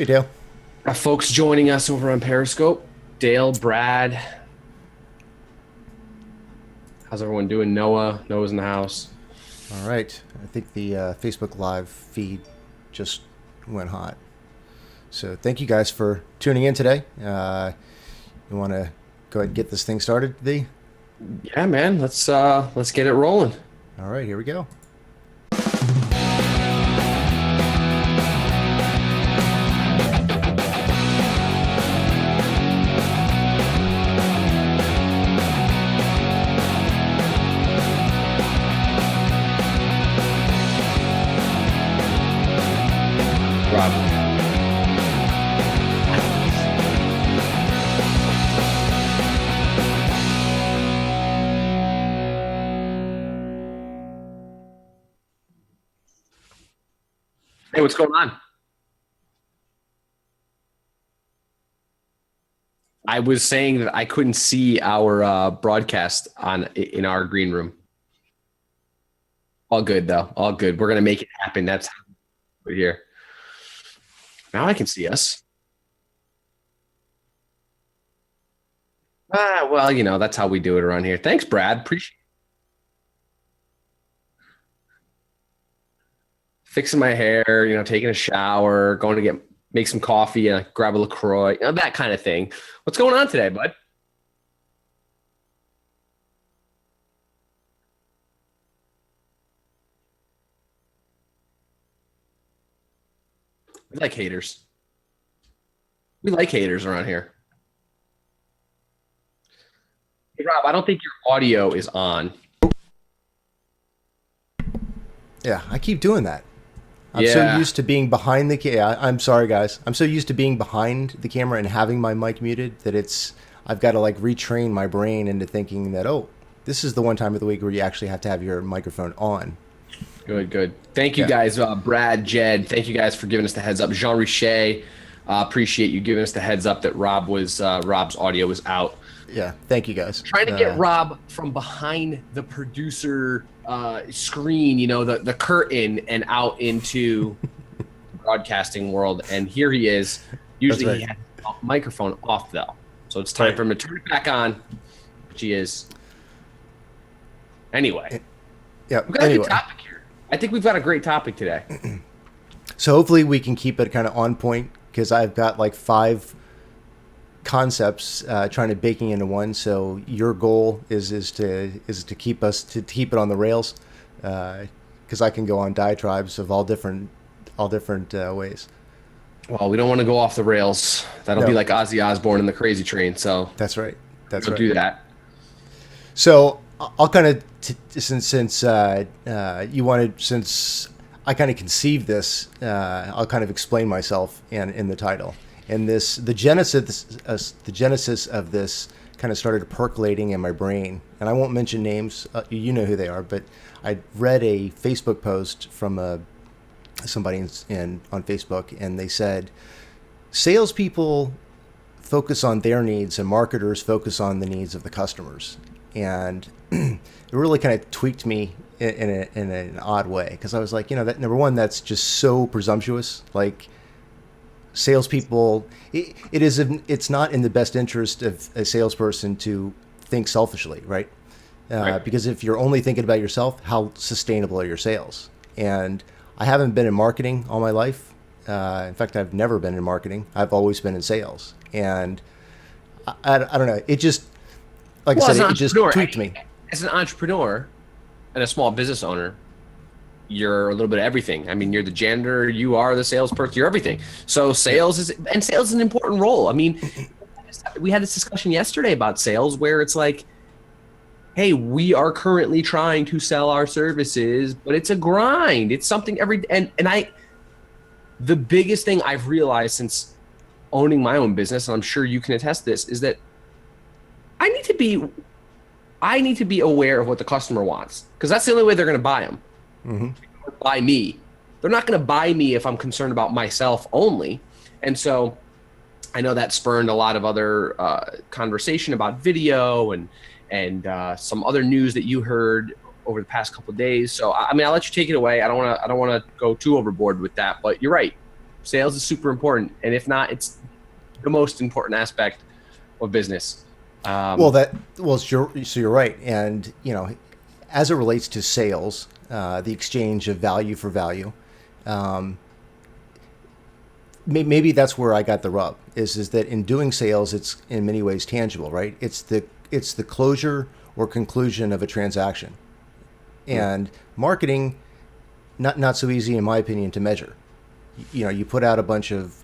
Hey, Dale. Got folks joining us over on Periscope. Dale, Brad, how's everyone doing? Noah's in the house. All right. I think the Facebook Live feed just went hot. So thank you guys for tuning in today. You want to go ahead and get this thing started, V? Yeah, man, let's get it rolling. All right, here we go. Rob. Hey, what's going on? I was saying that I couldn't see our broadcast in our green room. All good though. All good. We're gonna make it happen. That's how we're here. Now I can see us. Well, that's how we do it around here. Thanks, Brad. Appreciate fixing my hair, taking a shower, going to make some coffee, grab a LaCroix, that kind of thing. What's going on today, bud? We like haters. We like haters around here. Hey, Rob, I don't think your audio is on. Yeah, I keep doing that. I'm so Yeah. used to being behind the camera. I'm sorry, guys. I'm so used to being behind the camera and having my mic muted that I've got to like retrain my brain into thinking that, oh, this is the one time of the week where you actually have to have your microphone on. Good, good. Thank you Yeah. guys, Brad, Jed. Thank you guys for giving us the heads up. Jean Richet, appreciate you giving us the heads up that Rob's audio was out. Yeah. Thank you, guys. Trying to get Rob from behind the producer screen, the curtain, and out into the broadcasting world. And here he is. Usually right. he has the microphone off though, so it's time Right. for him to turn it back on, which he is. Anyway, Yeah. we've got a good topic here. I think we've got a great topic today. So hopefully we can keep it kind of on point because I've got like 5 concepts trying to baking into one. So your goal is to keep it on the rails because I can go on diatribes of all different ways. Well, we don't want to go off the rails. That'll be No. like Ozzy Osbourne and the Crazy Train. So That's right. That's don't right. do that. So I'll kind of since you wanted since I kind of conceived this, I'll kind of explain myself in the title. And the genesis of this kind of started percolating in my brain. And I won't mention names. You know who they are, but I read a Facebook post from somebody on Facebook, and they said salespeople focus on their needs and marketers focus on the needs of the customers. And it really kind of tweaked me in an odd way because I was like, that number one, that's just so presumptuous. Like salespeople, it's not in the best interest of a salesperson to think selfishly, right? Right. Because if you're only thinking about yourself, how sustainable are your sales? And I haven't been in marketing all my life. In fact, I've never been in marketing. I've always been in sales. And I don't know. It just, like Well, I as an said, it just entrepreneur, tweaked me. as an entrepreneur and a small business owner, you're a little bit of everything. I mean, you're the janitor, you are the salesperson, you're everything. So sales is an important role. I mean, we had this discussion yesterday about sales where it's like, hey, we are currently trying to sell our services, but it's a grind. It's something the biggest thing I've realized since owning my own business, and I'm sure you can attest to this, is that I need to be aware of what the customer wants because that's the only way they're going to buy them. Buy me. They're not going to buy me if I'm concerned about myself only. And so I know that spurned a lot of other conversation about video and some other news that you heard over the past couple of days. So I mean, I'll let you take it away. I don't want to go too overboard with that, but you're right. Sales is super important, and if not, it's the most important aspect of business. So you're right, and as it relates to sales, the exchange of value for value. Maybe that's where I got the rub is that in doing sales, it's in many ways tangible, right? It's the closure or conclusion of a transaction, and marketing, not so easy in my opinion to measure. You put out a bunch of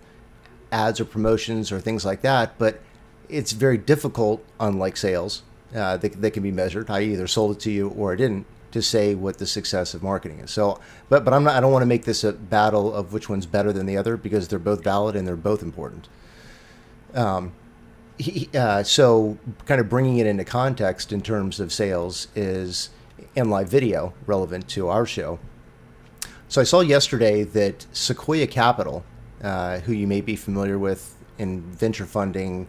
ads or promotions or things like that, but it's very difficult, unlike sales, that can be measured. I either sold it to you or I didn't, to say what the success of marketing is. So, but I'm not. I don't want to make this a battle of which one's better than the other because they're both valid and they're both important. So, kind of bringing it into context in terms of sales is and live video relevant to our show. So I saw yesterday that Sequoia Capital, who you may be familiar with in venture funding,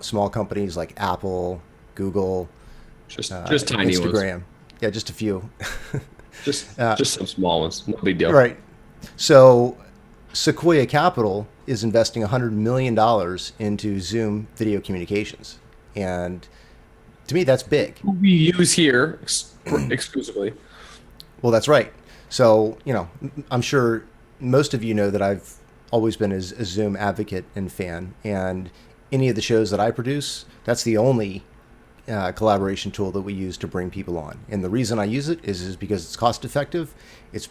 small companies like Apple, Google, just tiny Instagram. ones. Yeah, just a few. just some small ones. No big deal. Right. So Sequoia Capital is investing $100 million into Zoom video communications. And to me, that's big. We use here exclusively. Well, that's right. So, I'm sure most of you know that I've always been a Zoom advocate and fan. And any of the shows that I produce, that's the only collaboration tool that we use to bring people on. And the reason I use it is because it's cost effective. It's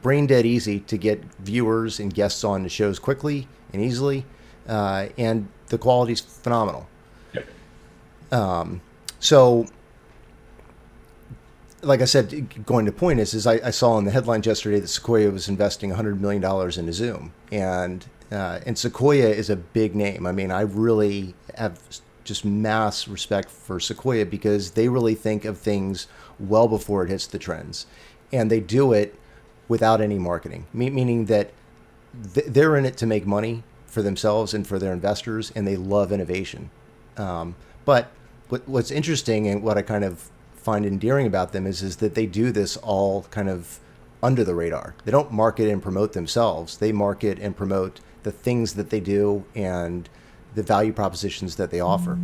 brain dead easy to get viewers and guests on the shows quickly and easily. And the quality's phenomenal. Yep. So, like I said, going to point is I saw in the headlines yesterday that Sequoia was investing $100 million into Zoom. And Sequoia is a big name. I mean, I really have just mass respect for Sequoia because they really think of things well before it hits the trends. And they do it without any marketing, meaning that they're in it to make money for themselves and for their investors, and they love innovation. But what's interesting and what I kind of find endearing about them is that they do this all kind of under the radar. They don't market and promote themselves. They market and promote the things that they do and the value propositions that they offer.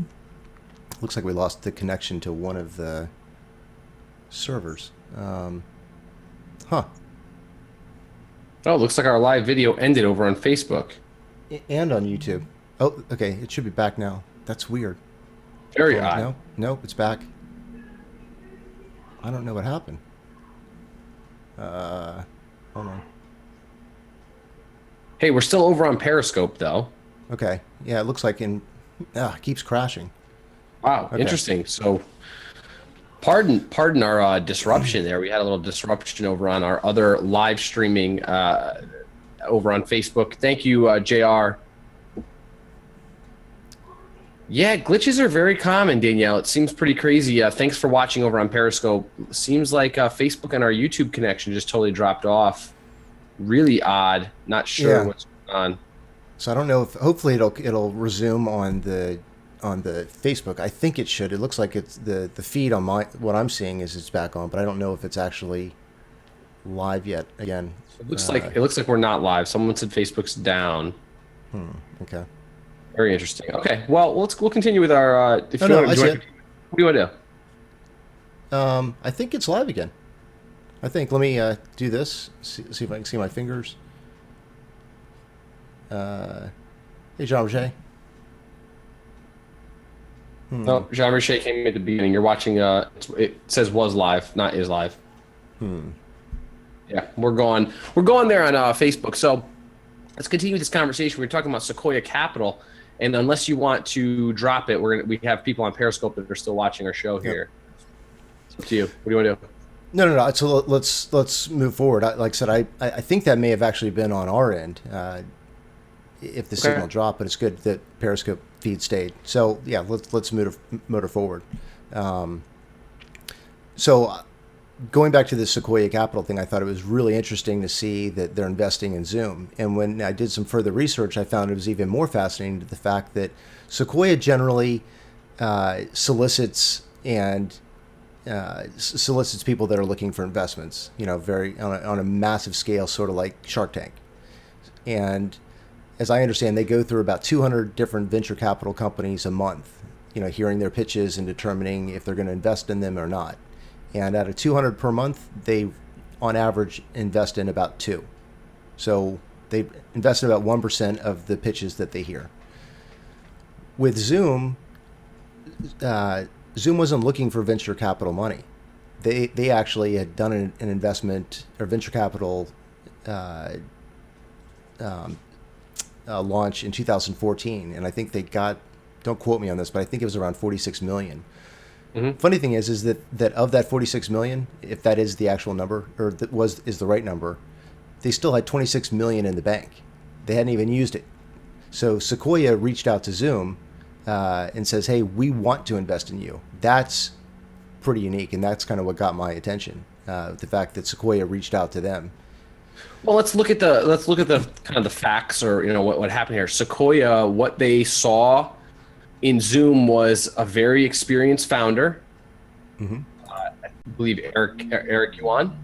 Looks like we lost the connection to one of the servers. Oh, looks like our live video ended over on Facebook. And on YouTube. Oh, okay. It should be back now. That's weird. Very odd. No, it's back. I don't know what happened. Hold on. Hey, we're still over on Periscope, though. Okay. Yeah, it looks like it keeps crashing. Wow, okay. Interesting. So, pardon our disruption there. We had a little disruption over on our other live streaming over on Facebook. Thank you, JR. Yeah, glitches are very common, Danielle. It seems pretty crazy. Thanks for watching over on Periscope. Seems like Facebook and our YouTube connection just totally dropped off. Really odd. Not sure what's going on. So I don't know if hopefully it'll resume on the Facebook. I think it should. It looks like it's the feed on what I'm seeing is it's back on, but I don't know if it's actually live yet. Again, it looks like we're not live. Someone said Facebook's down. Okay. Very interesting. Okay, well, we'll continue with our. If you want to join, what do you want to do? I think it's live again. I think. Let me do this. See if I can see my fingers. Hey, Jean-Roger. No, Jean-Roger came at the beginning. You're watching. It says was live, not is live. Yeah, we're going there on Facebook. So let's continue this conversation. We're talking about Sequoia Capital. And unless you want to drop it, we have people on Periscope that are still watching our show here. It's up to you. What do you want to do? No. So let's move forward. Like I said, I think that may have actually been on our end if the signal dropped, but it's good that Periscope feed stayed. So yeah, let's motor forward. So going back to the Sequoia Capital thing, I thought it was really interesting to see that they're investing in Zoom. And when I did some further research, I found it was even more fascinating to the fact that Sequoia generally solicits people that are looking for investments, very on a massive scale, sort of like Shark Tank. And as I understand, they go through about 200 different venture capital companies a month, hearing their pitches and determining if they're going to invest in them or not. And out of 200 per month, they, on average, invest in about two. So they invest in about 1% of the pitches that they hear. With Zoom, Zoom wasn't looking for venture capital money. They actually had done an investment or venture capital launch in 2014, and I think they got, don't quote me on this, but I think it was around 46 million. Mm-hmm. Funny thing is that of that 46 million, if that is the actual number or is the right number, they still had 26 million in the bank. They hadn't even used it. So Sequoia reached out to Zoom and says, "Hey, we want to invest in you." That's pretty unique, and that's kind of what got my attention. The fact that Sequoia reached out to them. Well, let's look at the kind of the facts, or what happened here. Sequoia, what they saw in Zoom was a very experienced founder. Mm-hmm. I believe Eric Yuan.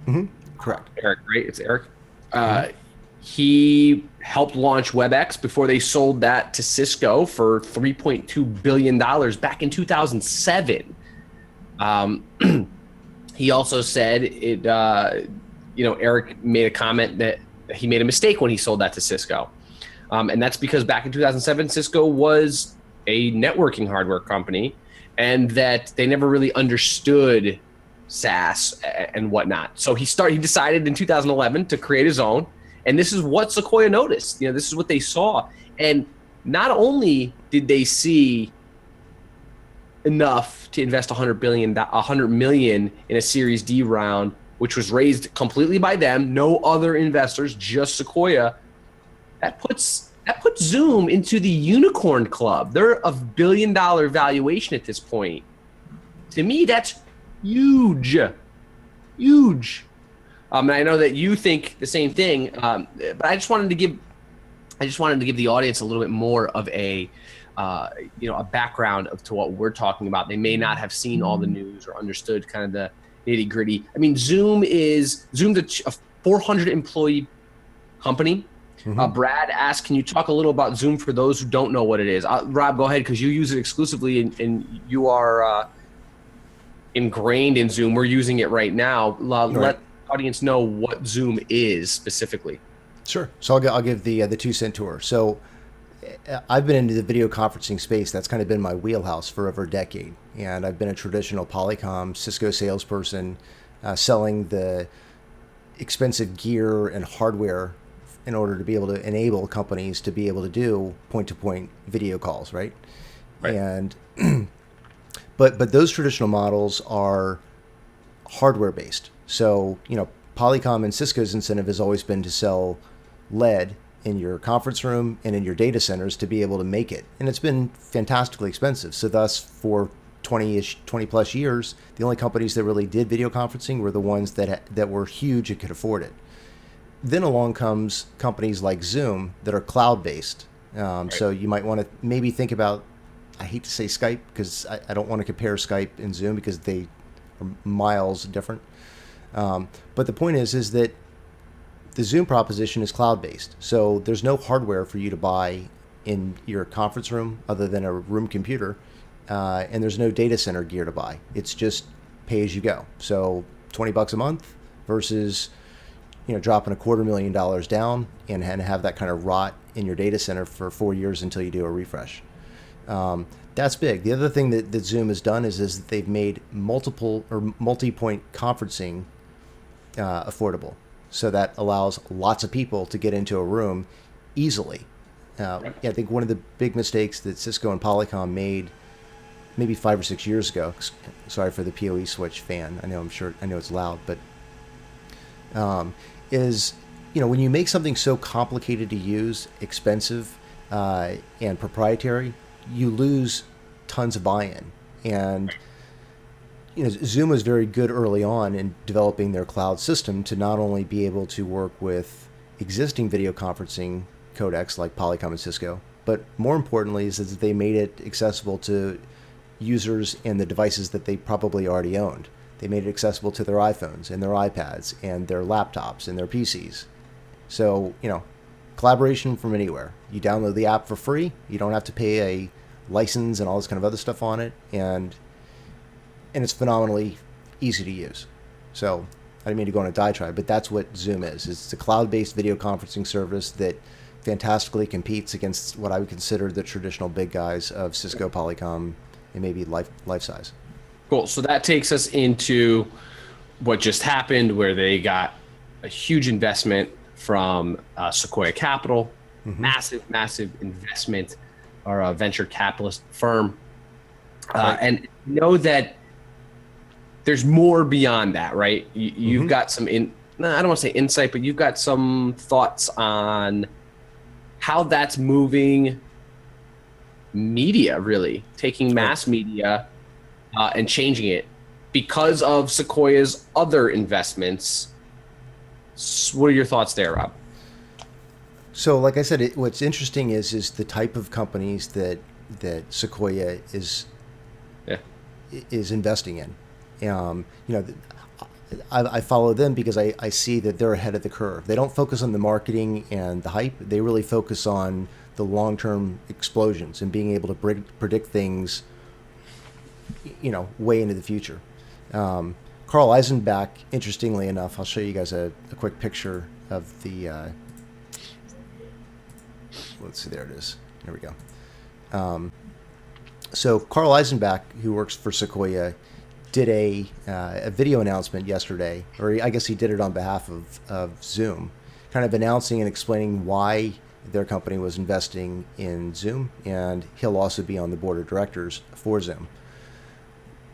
Mm-hmm. Correct. Eric, right? It's Eric. He helped launch WebEx before they sold that to Cisco for $3.2 billion back in 2007. He also said it. Eric made a comment that he made a mistake when he sold that to Cisco, and that's because back in 2007, Cisco was a networking hardware company, and that they never really understood SaaS and whatnot. So he decided in 2011 to create his own, and this is what Sequoia noticed. This is what they saw, and not only did they see enough to invest $100 million in a Series D round, which was raised completely by them, no other investors, just Sequoia. That puts Zoom into the unicorn club. They're a $1 billion valuation at this point. To me, that's huge. And I know that you think the same thing, but I just wanted to give the audience a little bit more of a background to what we're talking about. They may not have seen all the news or understood kind of the nitty gritty. I mean, Zoom's a 400 employee company. Mm-hmm. Brad asked, can you talk a little about Zoom for those who don't know what it is? Rob, go ahead, because you use it exclusively and you are ingrained in Zoom. We're using it right now. Let the audience know what Zoom is specifically. Sure. So I'll give the 2-cent tour. So I've been into the video conferencing space. That's kind of been my wheelhouse for over a decade. And I've been a traditional Polycom Cisco salesperson selling the expensive gear and hardware in order to be able to enable companies to be able to do point-to-point video calls, right? And but those traditional models are hardware-based. So, Polycom and Cisco's incentive has always been to sell lead in your conference room and in your data centers to be able to make it. And it's been fantastically expensive. So thus, for 20 plus years, the only companies that really did video conferencing were the ones that were huge and could afford it. Then along comes companies like Zoom that are cloud-based. So you might want to maybe think about, I hate to say Skype because I don't want to compare Skype and Zoom because they are miles different. But the point is that the Zoom proposition is cloud-based. So there's no hardware for you to buy in your conference room other than a room computer. And there's no data center gear to buy. It's just pay as you go. So $20 a month versus dropping $250,000 down and have that kind of rot in your data center for 4 years until you do a refresh. That's big. The other thing that Zoom has done is that they've made multi-point conferencing affordable. So that allows lots of people to get into a room easily. I think one of the big mistakes that Cisco and Polycom made maybe 5 or 6 years ago, sorry for the PoE switch fan, I know it's loud, but is, when you make something so complicated to use, expensive, and proprietary, you lose tons of buy-in. And Zoom was very good early on in developing their cloud system to not only be able to work with existing video conferencing codecs like Polycom and Cisco, but more importantly is that they made it accessible to users and the devices that they probably already owned. They made it accessible to their iPhones and their iPads and their laptops and their PCs. So, collaboration from anywhere. You download the app for free. You don't have to pay a license and all this kind of other stuff on it, and it's phenomenally easy to use. So I didn't mean to go on a diatribe, but that's what Zoom is. It's a cloud-based video conferencing service that fantastically competes against what I would consider the traditional big guys of Cisco, Polycom, and maybe Life-Size. Cool. So that takes us into what just happened, where they got a huge investment from Sequoia Capital, massive investment, or a venture capitalist firm. And know that there's more beyond that, right? You've got some I don't want to say insight, but you've got some thoughts on how that's moving media, really taking mass media and changing it because of Sequoia's other investments. What are your thoughts there, Rob? So, like I said, what's interesting is the type of companies that Sequoia is investing in. I follow them because I see that they're ahead of the curve. They don't focus on the marketing and the hype. They really focus on the long-term explosions and being able to predict things, way into the future. Carl Eisenbach, interestingly enough, I'll show you guys a quick picture of the, let's see, there it is. There we go. So Carl Eisenbach, who works for Sequoia, did a video announcement yesterday, or I guess he did it on behalf of Zoom, kind of announcing and explaining why their company was investing in Zoom, and he'll also be on the board of directors for Zoom.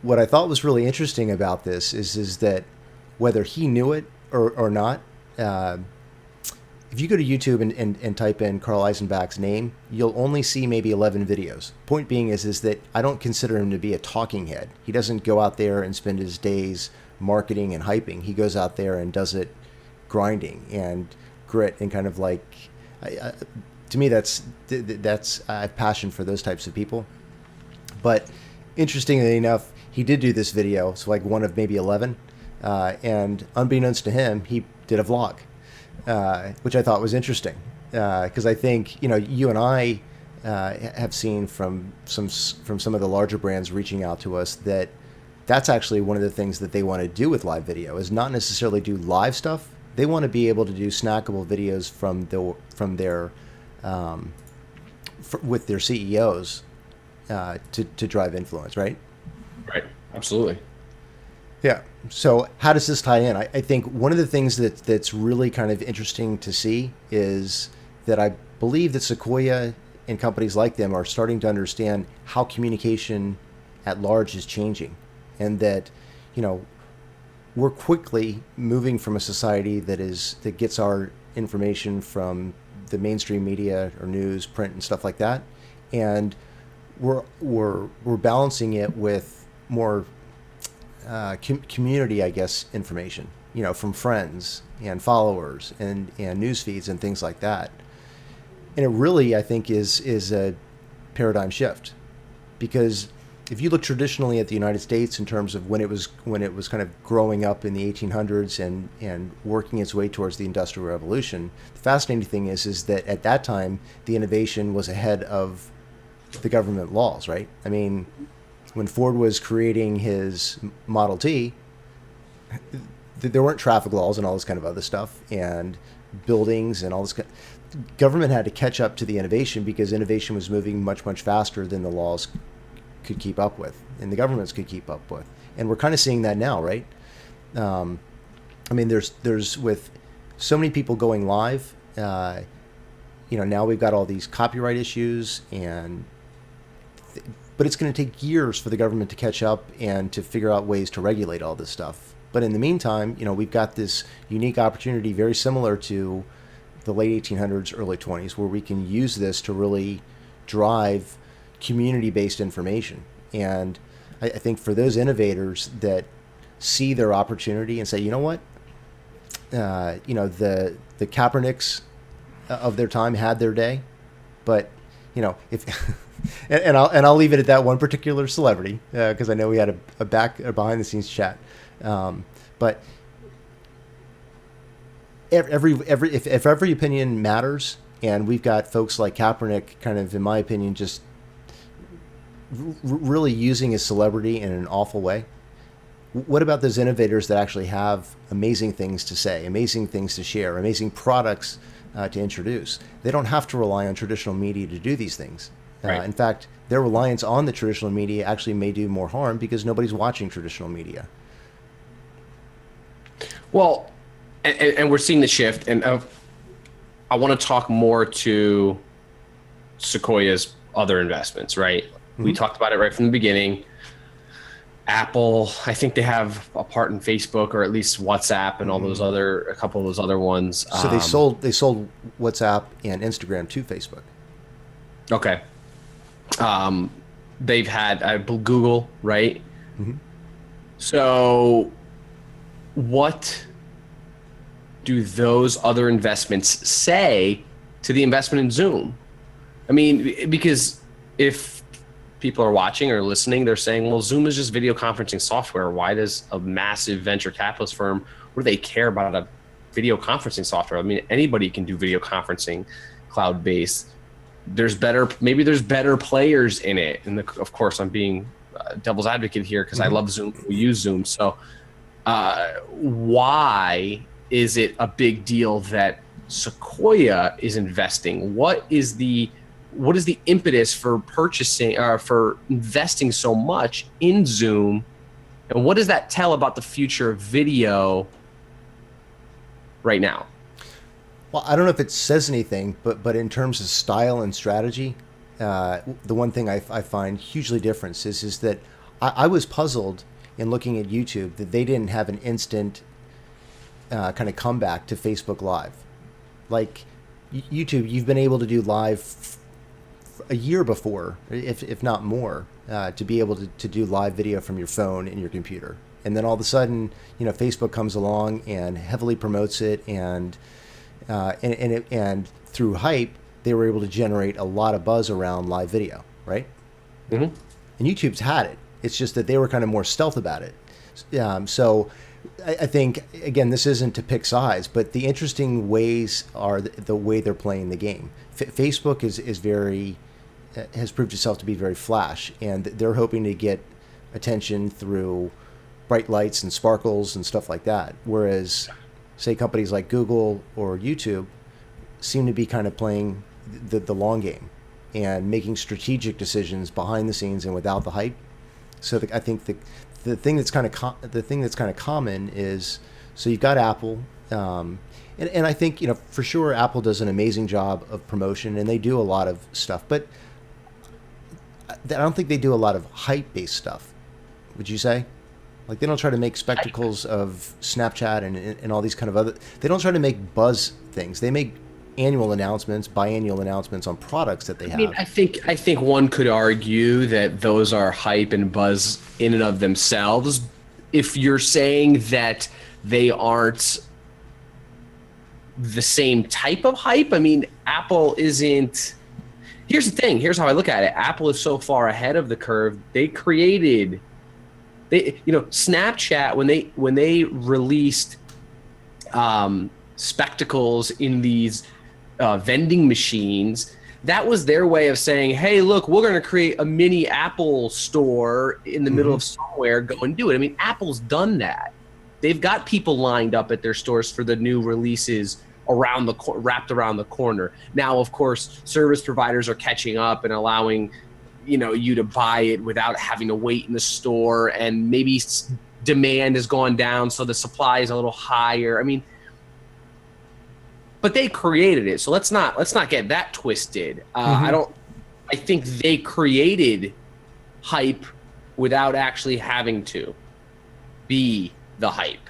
What I thought was really interesting about this is that whether he knew it or not, if you go to YouTube and type in Carl Eisenbach's name, you'll only see maybe 11 videos. Point being is that I don't consider him to be a talking head. He doesn't go out there and spend his days marketing and hyping. He goes out there and does it grinding and grit and kind of like, to me, that's I have passion for those types of people. But interestingly enough, he did do this video, so like one of maybe 11, and unbeknownst to him, he did a vlog, which I thought was interesting, because I think you and I have seen from some of the larger brands reaching out to us that that's actually one of the things that they want to do with live video is not necessarily do live stuff. They want to be able to do snackable videos with their CEOs to drive influence, right? Right. Absolutely. Yeah. So how does this tie in? I think one of the things that's really kind of interesting to see is that I believe that Sequoia and companies like them are starting to understand how communication at large is changing, and that we're quickly moving from a society that gets our information from the mainstream media or news, print, and stuff like that, and we're balancing it with more community, I guess, information, from friends and followers and news feeds and things like that. And it really, I think, is a paradigm shift, because if you look traditionally at the United States in terms of when it was kind of growing up in the 1800s and working its way towards the Industrial Revolution, the fascinating thing is that at that time the innovation was ahead of the government laws, right? I mean, when Ford was creating his Model T, there weren't traffic laws and all this kind of other stuff, and buildings and all this. Government had to catch up to the innovation because innovation was moving much, much faster than the laws could keep up with, and the governments could keep up with. And we're kind of seeing that now, right? I mean, there's with so many people going live, now we've got all these copyright issues, but it's going to take years for the government to catch up and to figure out ways to regulate all this stuff. But in the meantime, we've got this unique opportunity very similar to the late 1800s, early 20s, where we can use this to really drive community-based information. And I think for those innovators that see their opportunity and say, you know what, the Kaepernicks of their time had their day, but if and I'll leave it at that one particular celebrity, because I know we had a behind the scenes chat, but if every opinion matters, And we've got folks like Kaepernick, kind of, in my opinion, just really using his celebrity in an awful way. What about those innovators that actually have amazing things to say, amazing things to share, amazing products to introduce? They don't have to rely on traditional media to do these things. Right. In fact, their reliance on the traditional media actually may do more harm because nobody's watching traditional media. Well, and we're seeing the shift, and I want to talk more to Sequoia's other investments, right? Mm-hmm. We talked about it right from the beginning. Apple, I think they have a part in Facebook, or at least WhatsApp, and all those a couple of those other ones. So they sold WhatsApp and Instagram to Facebook. Okay. They've had Google, right? Mm-hmm. So what do those other investments say to the investment in Zoom? I mean, because if people are watching or listening, they're saying, well, Zoom is just video conferencing software. Why does a massive venture capitalist firm, what do they care about a video conferencing software? I mean, anybody can do video conferencing cloud-based. Maybe there's better players in it. And of course, I'm being devil's advocate here because I love Zoom. We use Zoom. So why is it a big deal that Sequoia is investing? What is the impetus for purchasing or for investing so much in Zoom? And what does that tell about the future of video right now? Well, I don't know if it says anything, but in terms of style and strategy, the one thing I find hugely different is that I was puzzled in looking at YouTube that they didn't have an instant kind of comeback to Facebook Live. Like YouTube, you've been able to do live a year before, if not more, to be able to do live video from your phone and your computer. And then all of a sudden, Facebook comes along and heavily promotes it, and through hype, they were able to generate a lot of buzz around live video, right? Mm-hmm. And YouTube's had it. It's just that they were kind of more stealth about it. So I think, again, this isn't to pick sides, but the interesting ways are the way they're playing the game. Facebook has proved itself to be very flash, and they're hoping to get attention through bright lights and sparkles and stuff like that. Whereas, say, companies like Google or YouTube seem to be kind of playing the long game and making strategic decisions behind the scenes and without the hype. So I think the thing that's kind of common is, so you've got Apple, and I think for sure Apple does an amazing job of promotion, and they do a lot of stuff, but I don't think they do a lot of hype based stuff. Would you say? Like, they don't try to make spectacles of Snapchat and all these kind of other. They don't try to make buzz things. They make annual announcements, biannual announcements on products that they have. I mean, I think one could argue that those are hype and buzz in and of themselves. If you're saying that they aren't the same type of hype, I mean, Apple isn't. Here's the thing. Here's how I look at it. Apple is so far ahead of the curve. They created. Snapchat, when they released spectacles in these vending machines, that was their way of saying, hey, look, we're going to create a mini Apple store in the middle of somewhere. Go and do it. I mean, Apple's done that. They've got people lined up at their stores for the new releases wrapped around the corner. Now, of course, service providers are catching up and allowing you to buy it without having to wait in the store, and maybe demand has gone down, so the supply is a little higher. I mean, but they created it, so let's not get that twisted. I think they created hype without actually having to be the hype,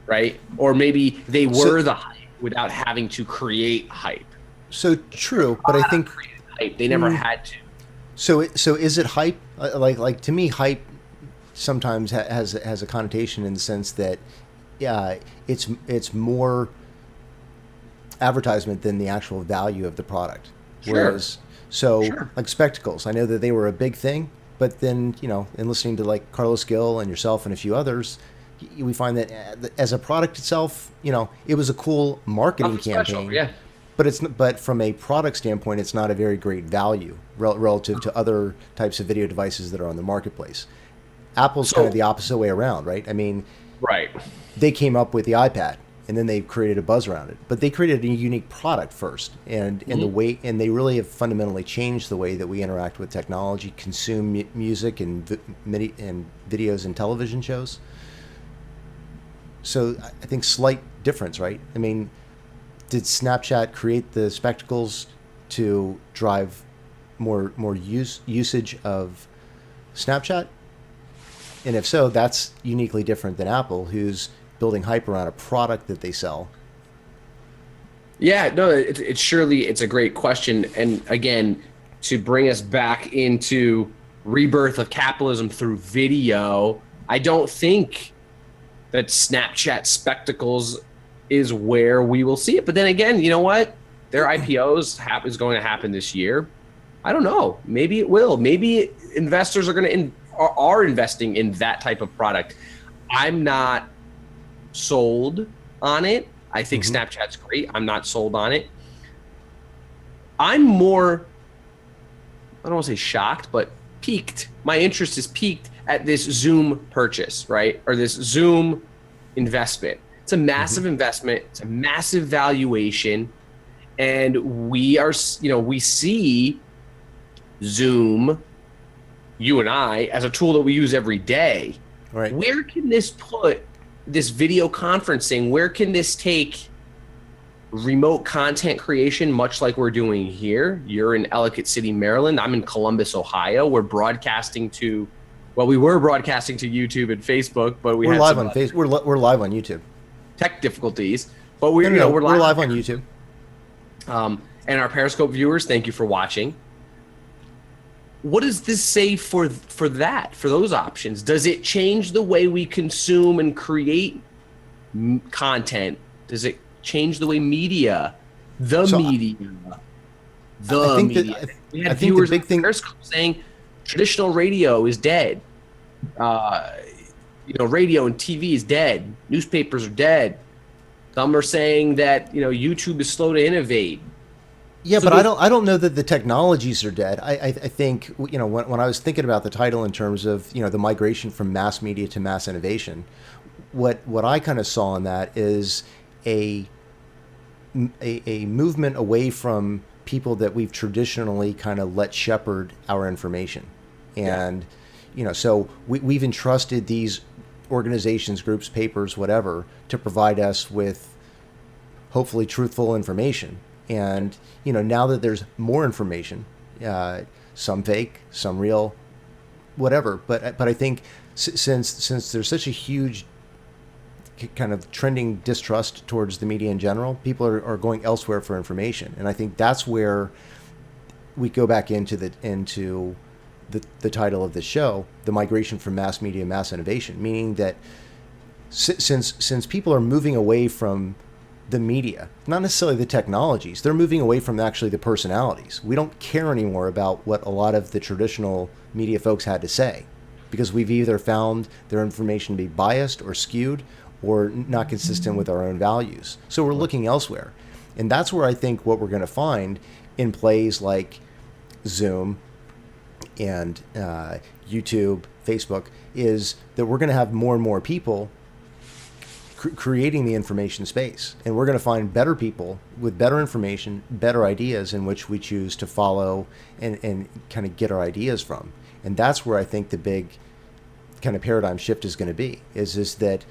right? Or maybe they were the hype without having to create hype. So true, but I think hype. They never had to. So is it hype? Like to me, hype sometimes has a connotation in the sense that, it's more advertisement than the actual value of the product. Sure. Whereas, like spectacles, I know that they were a big thing, but then in listening to like Carlos Gil and yourself and a few others, we find that as a product itself, it was a cool marketing campaign. Special, yeah. but from a product standpoint, it's not a very great value relative to other types of video devices that are on the marketplace. Apple's kind of the opposite way around, right? I mean, right. they came up with the iPad and then they created a buzz around it, but they created a unique product first, and they really have fundamentally changed the way that we interact with technology, consume music and videos and television shows. So I think slight difference, right? I mean, did Snapchat create the spectacles to drive more usage of Snapchat? And if so, that's uniquely different than Apple, who's building hype around a product that they sell. Yeah, no, it's surely it's a great question. And again, to bring us back into rebirth of capitalism through video, I don't think that Snapchat spectacles is where we will see it. But then again, you know what? Their IPOs is going to happen this year. I don't know. Maybe it will. Maybe investors are investing in that type of product. I'm not sold on it. I think Snapchat's great. I'm not sold on it. I'm more, I don't want to say shocked, but piqued. My interest is piqued at this Zoom purchase, right? Or this Zoom investment. It's a massive investment. It's a massive valuation. And we see Zoom, you and I, as a tool that we use every day. Right. Where can this put this video conferencing? Where can this take remote content creation, much like we're doing here? You're in Ellicott City, Maryland. I'm in Columbus, Ohio. We're broadcasting to, we were broadcasting to YouTube and Facebook, but we're live on Facebook. We're live on YouTube. Tech difficulties, but we're live on YouTube. And our Periscope viewers, thank you for watching. What does this say for those options? Does it change the way we consume and create content? Does it change the way media? We had viewers on Periscope saying traditional radio is dead. Radio and TV is dead. Newspapers are dead. Some are saying that YouTube is slow to innovate. Yeah, but I don't know that the technologies are dead. I think when I was thinking about the title in terms of the migration from mass media to mass innovation, what I kind of saw in that is a movement away from people that we've traditionally kind of let shepherd our information, and so we've entrusted these organizations, groups, papers, whatever, to provide us with hopefully truthful information. And now that there's more information, some fake, some real, whatever. But I think since there's such a huge kind of trending distrust towards the media in general, people are going elsewhere for information. And I think that's where we go back into the title of the show, the migration from mass media to mass innovation, meaning that since people are moving away from the media, not necessarily the technologies, they're moving away from actually the personalities. We don't care anymore about what a lot of the traditional media folks had to say, because we've either found their information to be biased or skewed or not consistent with our own values. So we're looking elsewhere. And that's where I think what we're going to find in plays like Zoom and YouTube, Facebook, is that we're going to have more and more people creating the information space, and we're going to find better people with better information, better ideas in which we choose to follow and kind of get our ideas from. And that's where I think the big kind of paradigm shift is going to be, is that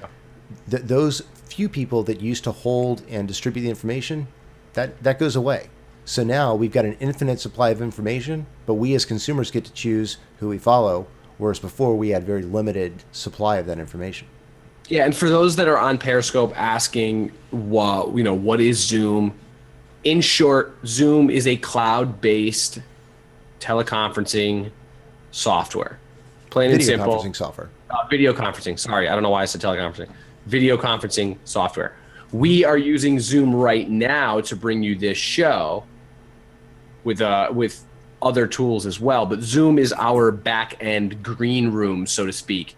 those few people that used to hold and distribute the information, that goes away. So now we've got an infinite supply of information, but we as consumers get to choose who we follow, whereas before we had very limited supply of that information. Yeah, and for those that are on Periscope asking, what is Zoom? In short, Zoom is a cloud-based teleconferencing software. Plain and simple. Video conferencing software. Video conferencing. Sorry, I don't know why I said teleconferencing. Video conferencing software. We are using Zoom right now to bring you this show with other tools as well. But Zoom is our back-end green room, so to speak.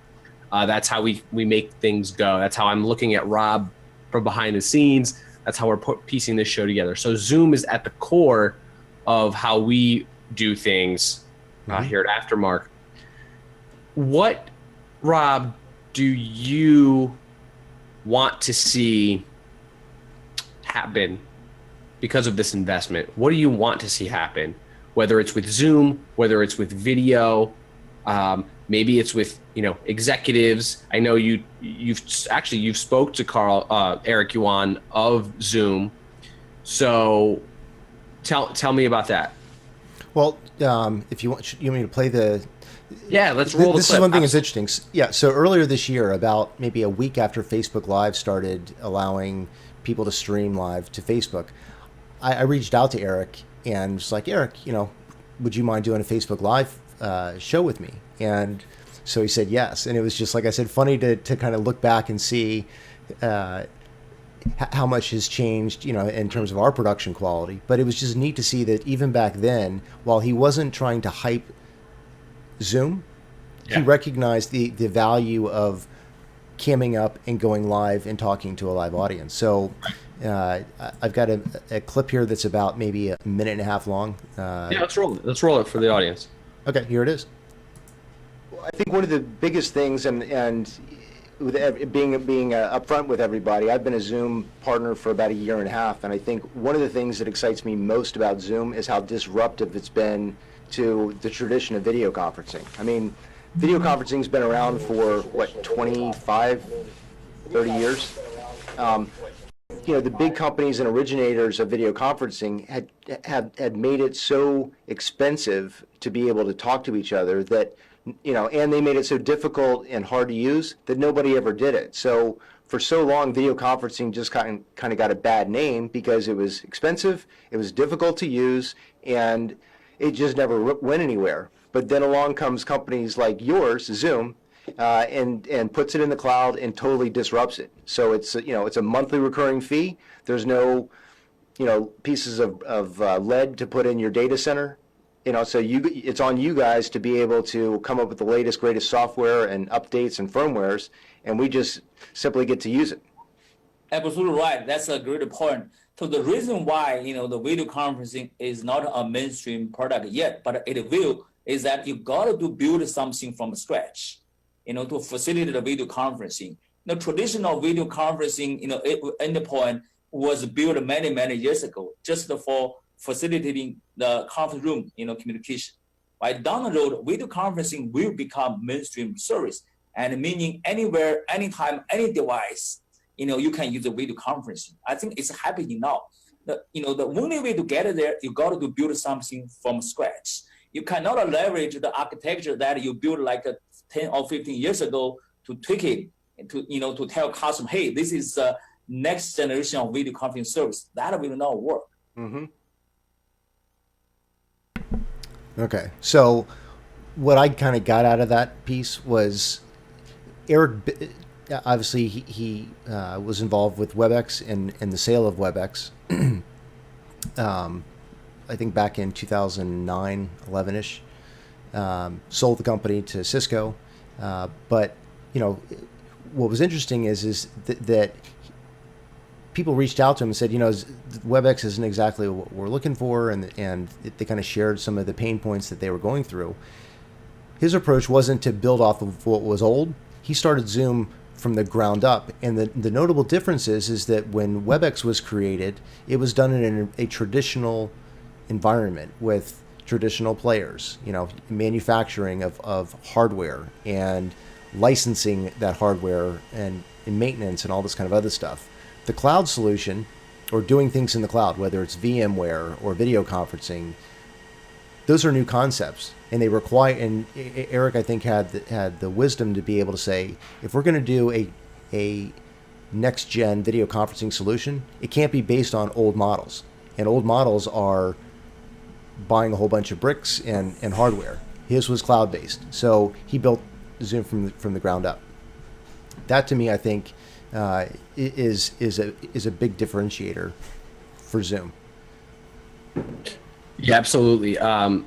That's how we make things go. That's how I'm looking at Rob from behind the scenes. That's how we're piecing this show together. So Zoom is at the core of how we do things here at Aftermark. What, Rob, do you want to see happen because of this investment? What do you want to see happen? Whether it's with Zoom, whether it's with video, maybe it's with executives. I know you've spoke to Eric Yuan of Zoom. So tell me about that. Well, if you want me to play the. Yeah, let's roll the clip. This is one thing that's interesting. Yeah, so earlier this year, about maybe a week after Facebook Live started allowing people to stream live to Facebook, I reached out to Eric and was like, Eric, would you mind doing a Facebook Live show with me? And so he said yes. And it was just, like I said, funny to kind of look back and see how much has changed, in terms of our production quality. But it was just neat to see that even back then, while he wasn't trying to hype Zoom, he recognized the value of camming up and going live and talking to a live audience. So I've got a clip here that's about maybe a minute and a half long. Let's roll it. Let's roll it for the audience. Okay, here it is. Well, I think one of the biggest things, and with being upfront with everybody, I've been a Zoom partner for about a year and a half, and I think one of the things that excites me most about Zoom is how disruptive it's been to the tradition of video conferencing. I mean, video conferencing's been around for, 25, 30 years? The big companies and originators of video conferencing had made it so expensive to be able to talk to each other that, and they made it so difficult and hard to use that nobody ever did it. So for so long, video conferencing just kind of got a bad name because it was expensive, it was difficult to use, and it just never went anywhere. But then along comes companies like yours, Zoom, and puts it in the cloud and totally disrupts it. So it's a monthly recurring fee. There's no pieces of lead to put in your data center. So it's on you guys to be able to come up with the latest, greatest software and updates and firmwares, and we just simply get to use it. Absolutely right. That's a great point. So the reason why the video conferencing is not a mainstream product yet, but it will, is that you got to build something from scratch, to facilitate the video conferencing. The traditional video conferencing, endpoint was built many, many years ago, just for facilitating the conference room, communication. Right down the road, video conferencing will become mainstream service, and meaning anywhere, anytime, any device, you can use the video conferencing. I think it's happening now. The only way to get there, you got to build something from scratch. You cannot leverage the architecture that you built like 10 or 15 years ago to tweak it, to tell customers, hey, this is the next generation of video conferencing service. That will not work. Mm-hmm. Okay, so what I kind of got out of that piece was Eric, obviously he was involved with WebEx and the sale of WebEx. I think back in 2009, 11-ish, sold the company to Cisco. But, what was interesting is that people reached out to him and said, WebEx isn't exactly what we're looking for, and they kind of shared some of the pain points that they were going through. His approach wasn't to build off of what was old. He started Zoom from the ground up, and the notable difference is that when WebEx was created, it was done in a traditional environment with traditional players, manufacturing of hardware and licensing that hardware and maintenance and all this kind of other stuff. The cloud solution, or doing things in the cloud, whether it's VMware or video conferencing, those are new concepts, and they require. And Eric, I think, had the wisdom to be able to say, if we're going to do a next gen video conferencing solution, it can't be based on old models, and old models are buying a whole bunch of bricks and hardware. His was cloud based, so he built Zoom from the ground up. That, to me, I think, is a big differentiator for Zoom. Yeah, absolutely. And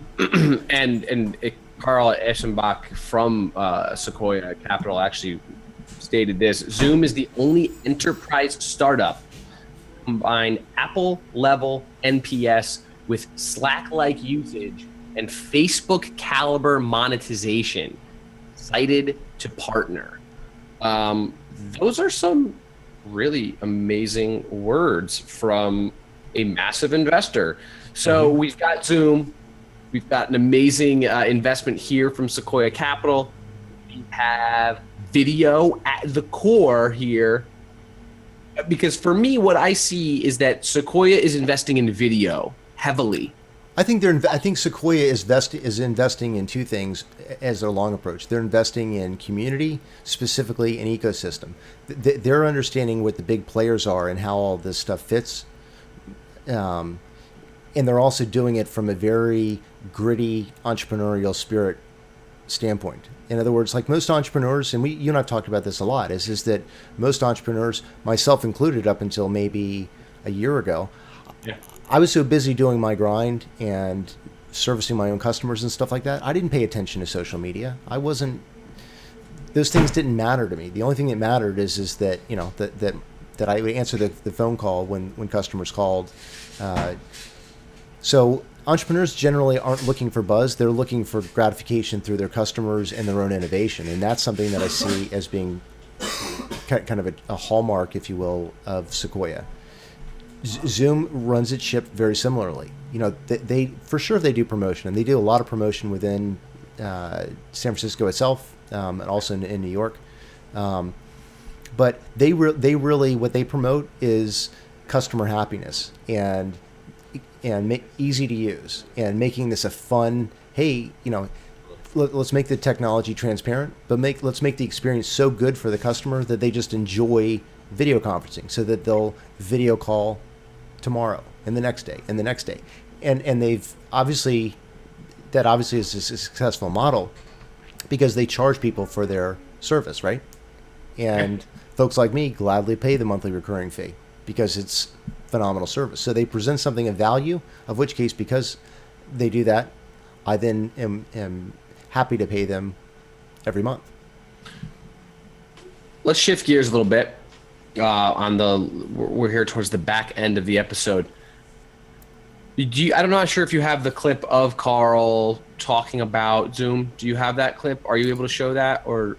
Carl Eschenbach from Sequoia Capital actually stated this: Zoom is the only enterprise startup combine Apple level NPS with Slack-like usage and Facebook caliber monetization. Excited to partner. Those are some really amazing words from a massive investor. So we've got Zoom. We've got an amazing investment here from Sequoia Capital. We have video at the core here. Because for me, what I see is that Sequoia is investing in video heavily. I think Sequoia is investing in two things as their long approach. They're investing in community, specifically in ecosystem. They're understanding what the big players are and how all this stuff fits. And they're also doing it from a very gritty entrepreneurial spirit standpoint. In other words, like most entrepreneurs, and you and I've talked about this a lot, is that most entrepreneurs, myself included up until maybe a year ago, I was so busy doing my grind and servicing my own customers and stuff like that, I didn't pay attention to social media. Those things didn't matter to me. The only thing that mattered is that, you know, that I would answer the phone call when customers called. So entrepreneurs generally aren't looking for buzz. They're looking for gratification through their customers and their own innovation. And that's something that I see as being kind of a hallmark, if you will, of Sequoia. Zoom runs its ship very similarly. You know, they for sure they do promotion, and they do a lot of promotion within San Francisco itself, and also in New York. But they really what they promote is customer happiness and make easy to use, and making this a fun. Hey, you know, let's make the technology transparent, but let's make the experience so good for the customer that they just enjoy video conferencing, so that they'll video call tomorrow and the next day and the next day. And they've obviously is a successful model because they charge people for their service, right? And folks like me gladly pay the monthly recurring fee because it's phenomenal service. So they present something of value, of which case, because they do that, I then am happy to pay them every month. Let's shift gears a little bit. We're here towards the back end of the episode. I'm not sure if you have the clip of Carl talking about Zoom. Do you have that clip? Are you able to show that, or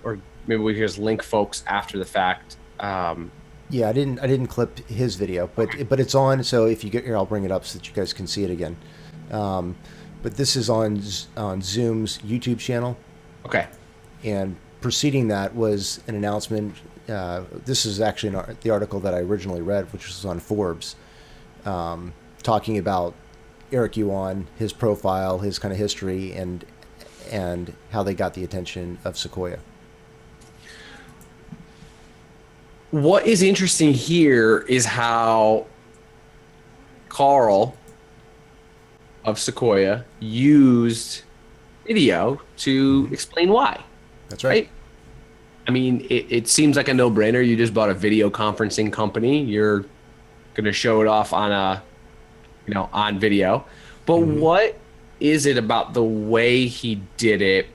maybe we can just link folks after the fact? Yeah, I didn't clip his video, but it's on. So if you get here, I'll bring it up so that you guys can see it again. But this is on Zoom's YouTube channel. Okay. And preceding that was an announcement. This is actually the article that I originally read, which was on Forbes, talking about Eric Yuan, his profile, his kind of history, and how they got the attention of Sequoia. What is interesting here is how Carl of Sequoia used video to explain why. That's right. I mean, it seems like a no-brainer. You just bought a video conferencing company. You're going to show it off on on video. But what is it about the way he did it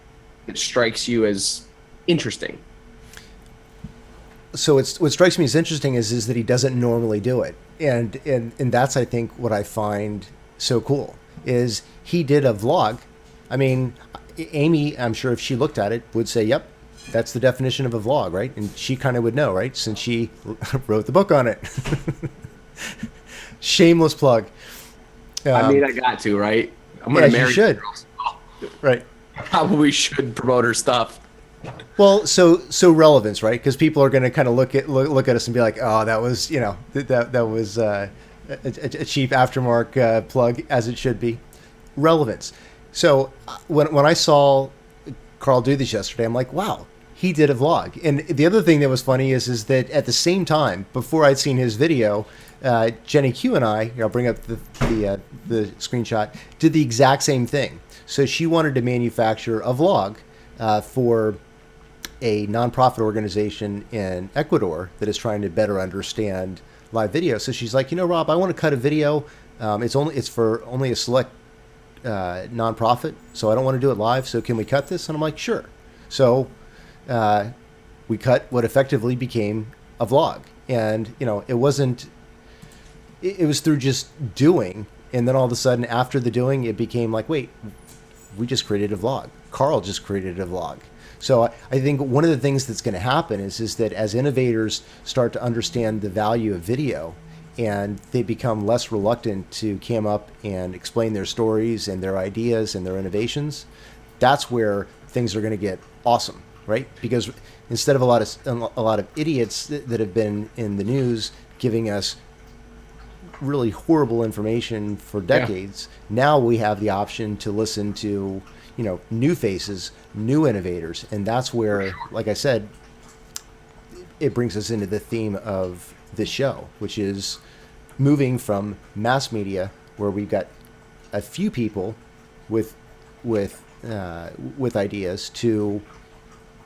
that strikes you as interesting? So what strikes me as interesting is that he doesn't normally do it. And that's, I think, what I find so cool is he did a vlog. I mean, Amy, I'm sure if she looked at it, would say, yep, that's the definition of a vlog, right? And she kind of would know, right? Since she wrote the book on it. Shameless plug. I mean, I got to, right? I'm going to marry you should. Right. Probably should promote her stuff. Well, so relevance, right? Because people are going to kind of look at us and be like, oh, that was, that was a cheap aftermarket plug, as it should be. Relevance. So when I saw Carl do this yesterday, I'm like, wow, he did a vlog. And the other thing that was funny is that at the same time, before I'd seen his video, Jenny Q and I, I'll bring up the screenshot, did the exact same thing. So she wanted to manufacture a vlog for a nonprofit organization in Ecuador that is trying to better understand live video. So she's like, Rob, I want to cut a video. It's for only a select nonprofit, so I don't want to do it live. So can we cut this? And I'm like, sure. So we cut what effectively became a vlog, and it wasn't it was through just doing, and then all of a sudden after the doing, it became like, wait, we just created a vlog. Carl just created a vlog. So I think one of the things that's going to happen is that as innovators start to understand the value of video, and they become less reluctant to cam up and explain their stories and their ideas and their innovations, that's where things are going to get awesome, right? Because instead of a lot of idiots that have been in the news giving us really horrible information for decades, now we have the option to listen to, new faces, new innovators, and that's where, like I said, it brings us into the theme of this show, which is moving from mass media, where we've got a few people with ideas, to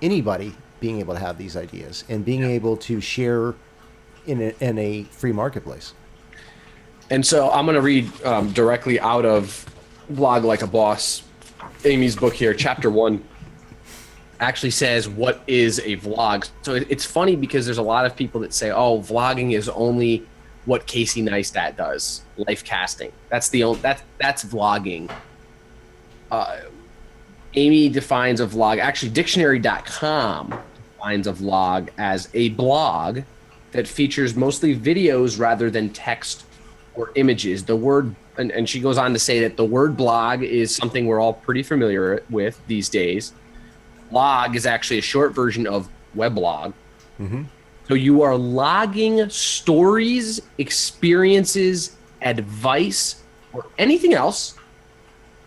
anybody being able to have these ideas and being able to share in a free marketplace. And so I'm going to read directly out of Vlog Like a Boss, Amy's book here. Chapter 1 actually says, what is a vlog? So it's funny because there's a lot of people that say, oh, vlogging is only what Casey Neistat does, life casting. That's vlogging. Amy defines a vlog. Actually, dictionary.com defines a vlog as a blog that features mostly videos rather than text or images. The word, and she goes on to say that the word blog is something we're all pretty familiar with these days. Blog is actually a short version of weblog. Mm-hmm. So you are logging stories, experiences, advice, or anything else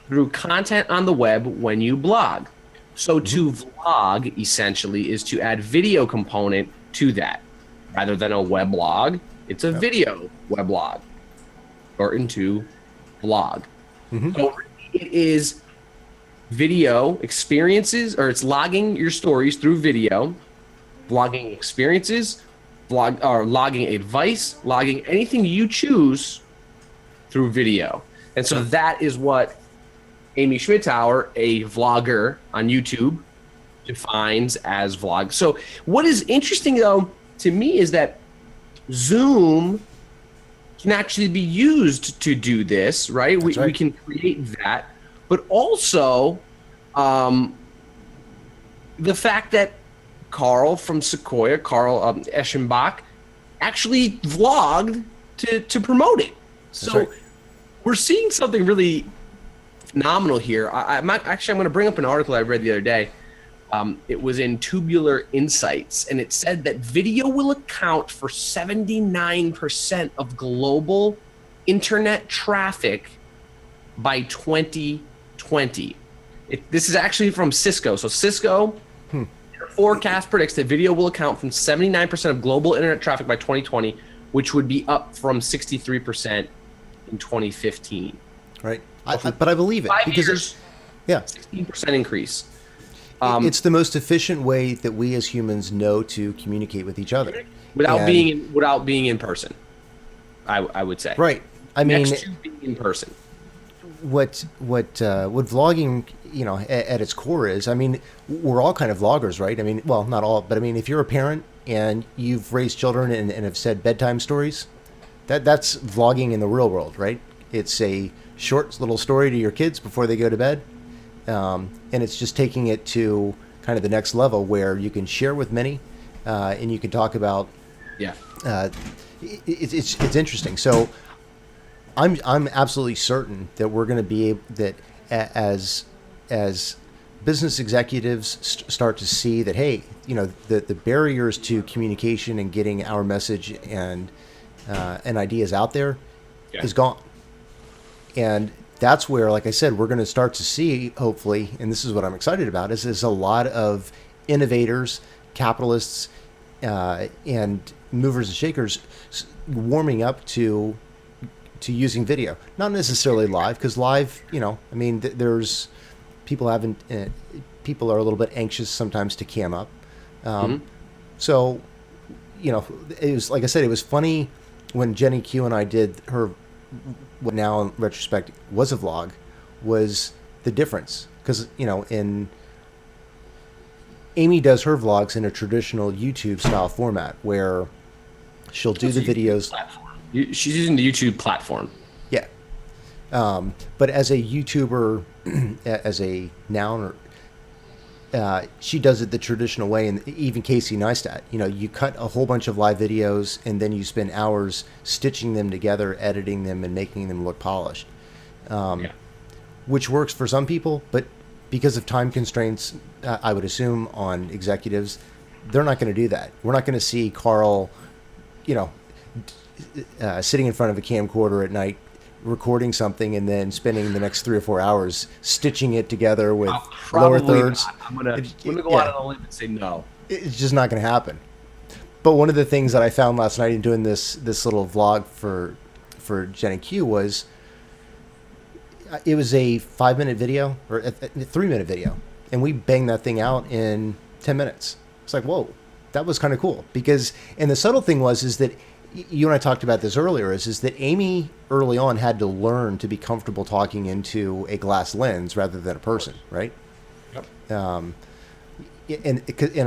through content on the web when you blog. So to vlog essentially is to add video component to that. Rather than a weblog, it's a video weblog or into vlog. So it is video experiences, or it's logging your stories through video, vlogging experiences, logging advice, logging anything you choose through video. And so that is what Amy Schmittauer, a vlogger on YouTube, defines as vlog. So what is interesting though to me is that Zoom can actually be used to do this, right? We can create that, but also the fact that Carl from Sequoia, Eschenbach, actually vlogged to promote it. So we're seeing something really phenomenal here. I'm going to bring up an article I read the other day. It was in Tubular Insights, and it said that video will account for 79% of global internet traffic by 2020. This is actually from Cisco. So Cisco forecast predicts that video will account for 79% of global internet traffic by 2020, which would be up from 63% in 2015. Right. But I believe it. 5 years, 16% increase. It's the most efficient way that we as humans know to communicate with each other without being in person. I would say. Right. I mean, next to being in person. What vlogging, at its core is, I mean, we're all kind of vloggers, right? I mean, well, not all, but I mean, if you're a parent and you've raised children and have said bedtime stories, that's vlogging in the real world, right? It's a short little story to your kids before they go to bed. And it's just taking it to kind of the next level where you can share with many, and you can talk about. It's interesting. So, I'm absolutely certain that we're going to be able, that as business executives start to see that, hey, the barriers to communication and getting our message and ideas out there is gone, and that's where, like I said, we're going to start to see, hopefully, and this is what I'm excited about, is a lot of innovators, capitalists, and movers and shakers warming up to using video. Not necessarily live, because live, I mean, there's people are a little bit anxious sometimes to cam up. So, it was, like I said, it was funny when Jenny Q and I did her, what now in retrospect was a vlog, was the difference. Because, Amy does her vlogs in a traditional YouTube style format where she'll do the videos. She's using the YouTube platform. Yeah. But as a YouTuber, as a noun, she does it the traditional way, and even Casey Neistat. You cut a whole bunch of live videos, and then you spend hours stitching them together, editing them, and making them look polished, which works for some people, but because of time constraints, I would assume on executives, they're not going to do that. We're not going to see Carl, sitting in front of a camcorder at night, recording something, and then spending the next 3 or 4 hours stitching it together with lower thirds. Not. I'm gonna go out on a limb and say no. It's just not going to happen. But one of the things that I found last night in doing this little vlog for Jenny Q was, it was a 5-minute video or a 3-minute video, and we banged that thing out in 10 minutes. It's like, whoa, that was kind of cool. And the subtle thing is that you and I talked about this earlier, is that Amy early on had to learn to be comfortable talking into a glass lens rather than a person, right? Yep. And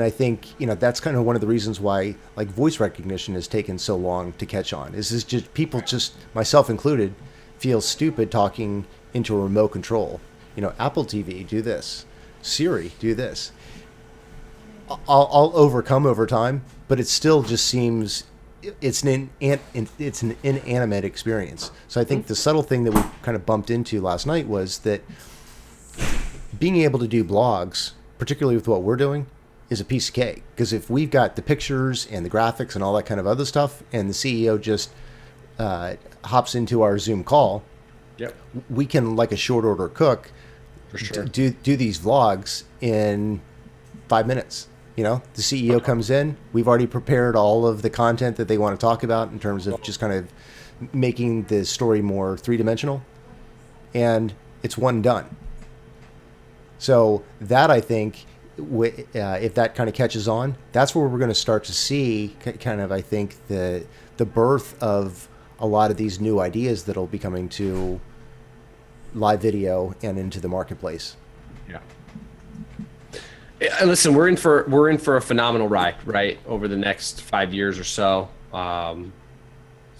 I think that's kind of one of the reasons why like voice recognition has taken so long to catch on. Is just people, just myself included, feel stupid talking into a remote control. Apple TV, do this. Siri, do this. I'll overcome over time, but it still just seems it's an inanimate experience. So I think the subtle thing that we kind of bumped into last night was that being able to do blogs, particularly with what we're doing, is a piece of cake. Because if we've got the pictures and the graphics and all that kind of other stuff, and the CEO just hops into our Zoom call, we can, like a short order cook, for sure, do these vlogs in 5 minutes. The CEO comes in, we've already prepared all of the content that they want to talk about in terms of just kind of making the story more three-dimensional, and it's one and done. So that, I think, if that kind of catches on, that's where we're going to start to see kind of, I think, the birth of a lot of these new ideas that'll be coming to live video and into the marketplace. Yeah. Listen, we're in for a phenomenal ride, right, over the next 5 years or so. Some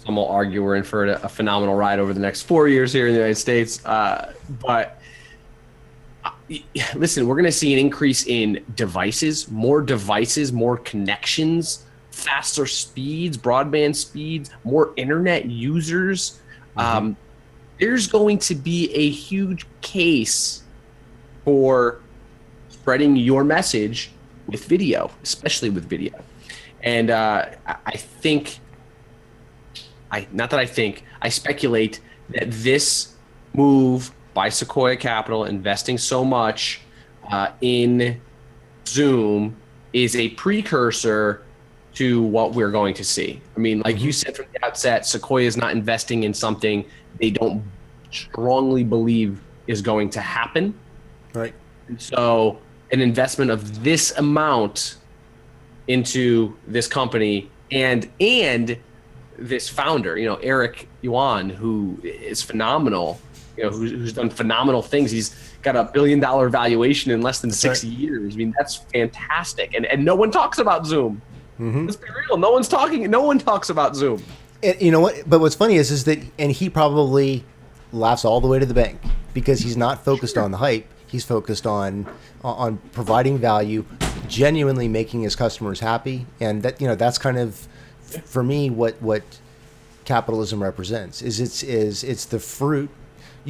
will argue we're in for a phenomenal ride over the next 4 years here in the United States. But listen, we're going to see an increase in devices, more connections, faster speeds, broadband speeds, more internet users. Mm-hmm. There's going to be a huge case for spreading your message with video, especially with video. And I speculate that this move by Sequoia Capital, investing so much in Zoom, is a precursor to what we're going to see. I mean, like you said from the outset, Sequoia is not investing in something they don't strongly believe is going to happen. Right. And so an investment of this amount into this company and this founder, Eric Yuan, who is phenomenal, who's done phenomenal things. He's got $1 billion valuation in less than 6 years. I mean, that's fantastic. And no one talks about Zoom. Mm-hmm. Let's be real. No one talks about Zoom. And you know what? But what's funny is that, and he probably laughs all the way to the bank, because he's not focused on the hype. He's focused on providing value, genuinely making his customers happy, and that's kind of, for me, what capitalism represents. It's the fruit.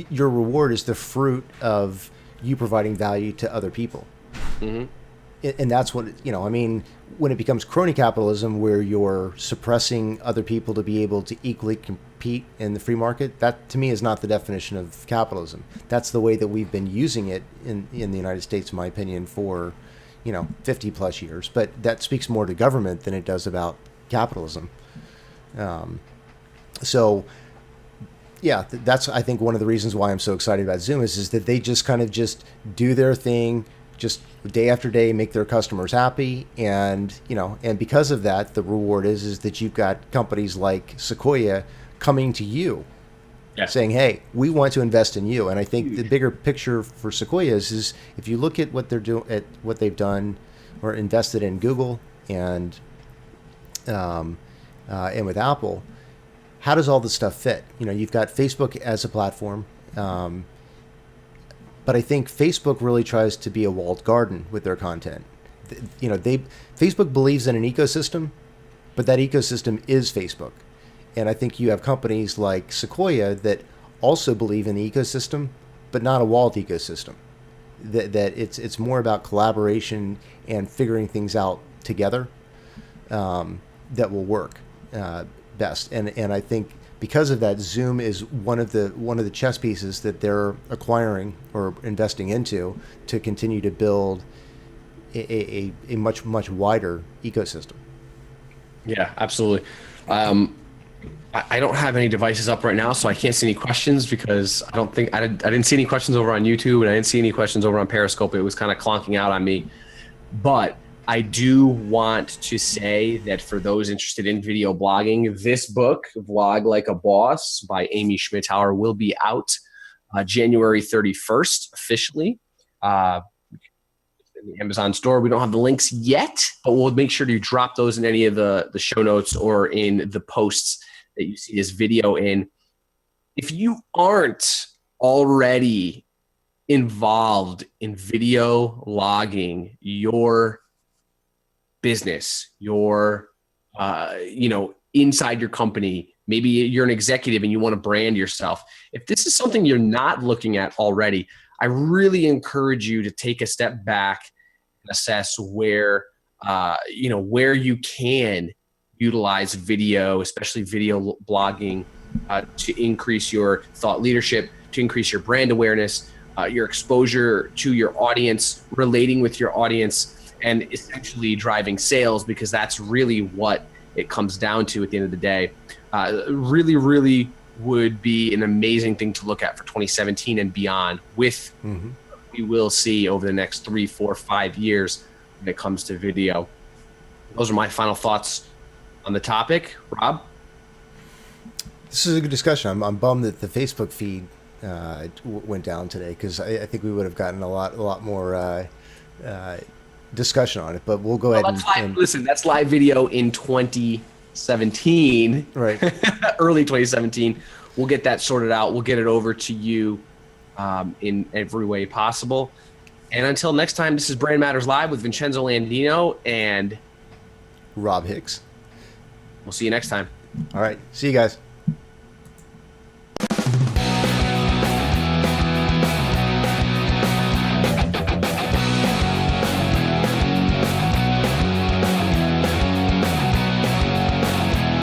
Your reward is the fruit of you providing value to other people. Mm-hmm. And that's what, I mean, when it becomes crony capitalism, where you're suppressing other people to be able to equally compete in the free market, that to me is not the definition of capitalism. That's the way that we've been using it in the United States, in my opinion, for 50 plus years. But that speaks more to government than it does about capitalism. So yeah, that's, I think, one of the reasons why I'm so excited about Zoom is that they just kind of just do their thing, just day after day, make their customers happy. And, and because of that, the reward is that you've got companies like Sequoia coming to you, saying, hey, we want to invest in you. And I think the bigger picture for Sequoia is if you look at what they're doing, at what they've done or invested in Google and with Apple, how does all this stuff fit? You've got Facebook as a platform, but I think Facebook really tries to be a walled garden with their content. Facebook believes in an ecosystem, but that ecosystem is Facebook. And I think you have companies like Sequoia that also believe in the ecosystem, but not a walled ecosystem. That it's more about collaboration and figuring things out together that will work best. And I think because of that, Zoom is one of the chess pieces that they're acquiring or investing into to continue to build a much wider ecosystem. Yeah, absolutely. I don't have any devices up right now, so I can't see any questions because I didn't see any questions over on YouTube, and I didn't see any questions over on Periscope. It was kind of clonking out on me. But I do want to say that for those interested in video blogging, this book, Vlog Like a Boss by Amy Schmittauer, will be out January 31st officially in the Amazon store. We don't have the links yet, but we'll make sure to drop those in any of the show notes or in the posts that you see this video in. If you aren't already involved in video logging your business, your inside your company, maybe you're an executive and you want to brand yourself. If this is something you're not looking at already, I really encourage you to take a step back and assess where you can utilize video, especially video blogging, to increase your thought leadership, to increase your brand awareness, your exposure to your audience, relating with your audience, and essentially driving sales, because that's really what it comes down to at the end of the day. Really, really would be an amazing thing to look at for 2017 and beyond with what we will see over the next 3, 4, 5 years when it comes to video. Those are my final thoughts on the topic. Rob? This is a good discussion. I'm bummed that the Facebook feed went down today, because I think we would have gotten a lot more discussion on it, but we'll go ahead and listen, that's live video in 2017, right? Early 2017. We'll get that sorted out. We'll get it over to you in every way possible. And until next time, this is Brand Matters Live with Vincenzo Landino and Rob Hicks. We'll see you next time. All right. See you guys.